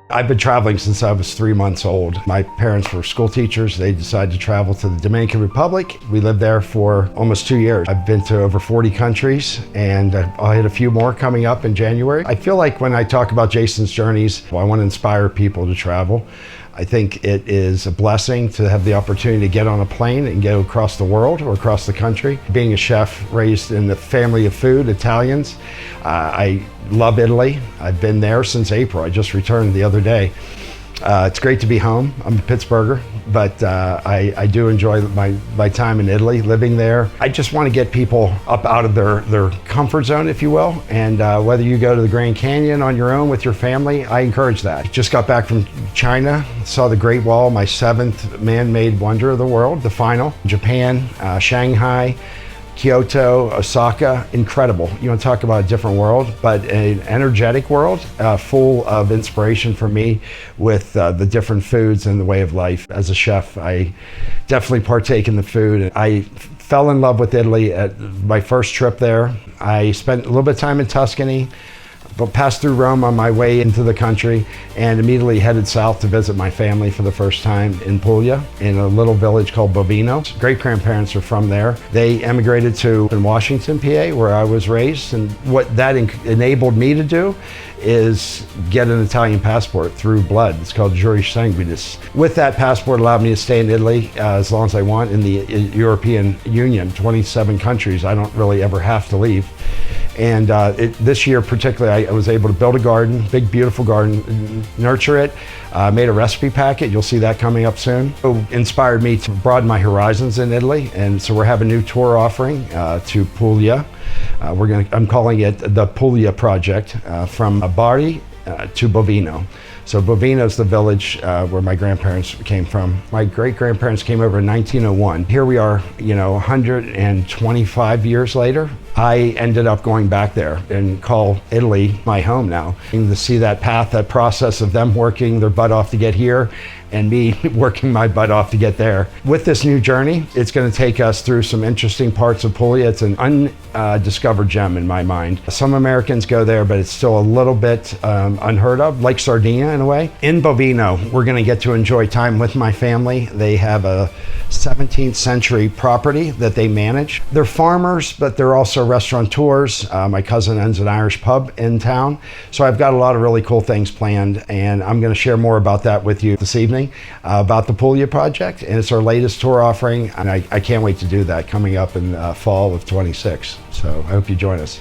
I've been traveling since I was 3 months old. My parents were school teachers. They decided to travel to the Dominican Republic. We lived there for almost 2 years. I've been to over 40 countries, and I'll hit a few more coming up in January. I feel like when I talk about Jason's journeys, I want to inspire people to travel. I think it is a blessing to have the opportunity to get on a plane and go across the world or across the country. Being a chef raised in the family of food, Italians, I love Italy. I've been there since April. I just returned the other day. It's great to be home. I'm a Pittsburgher, but I do enjoy my time in Italy, living there. I just want to get people up out of their comfort zone, if you will, and whether you go to the Grand Canyon on your own with your family, I encourage that. Just got back from China, saw the Great Wall, my 7th man-made wonder of the world, the final. Japan, Shanghai, Kyoto, Osaka, incredible. You want to talk about a different world, but an energetic world, full of inspiration for me with the different foods and the way of life. As a chef, I definitely partake in the food. I fell in love with Italy at my first trip there. I spent a little bit of time in Tuscany, but passed through Rome on my way into the country and immediately headed south to visit my family for the first time in Puglia, in a little village called Bovino. Great-grandparents are from there. They emigrated to Washington, PA, where I was raised, and what that enabled me to do is get an Italian passport through blood. It's called Juris Sanguinis. With that passport, allowed me to stay in Italy as long as I want in the European Union, 27 countries. I don't really ever have to leave. And this year particularly, I was able to build a garden, big beautiful garden, nurture it, made a recipe packet. You'll see that coming up soon. It inspired me to broaden my horizons in Italy, and so we're having a new tour offering to Puglia. I'm calling it the Puglia Project, from Bari to Bovino. So Bovino is the village where my grandparents came from. My great-grandparents came over in 1901. Here we are, 125 years later. I ended up going back there and call Italy my home now. And to see that path, that process of them working their butt off to get here and me working my butt off to get there. With this new journey, it's going to take us through some interesting parts of Puglia. It's an undiscovered gem in my mind. Some Americans go there, but it's still a little bit unheard of, like Sardinia in a way. In Bovino, we're going to get to enjoy time with my family. They have a 17th century property that they manage. They're farmers, but they're also restaurateurs. My cousin owns an Irish pub in town. So I've got a lot of really cool things planned, and I'm going to share more about that with you this evening. About the Puglia Project, and it's our latest tour offering, and I can't wait to do that coming up in fall of 26. So I hope you join us.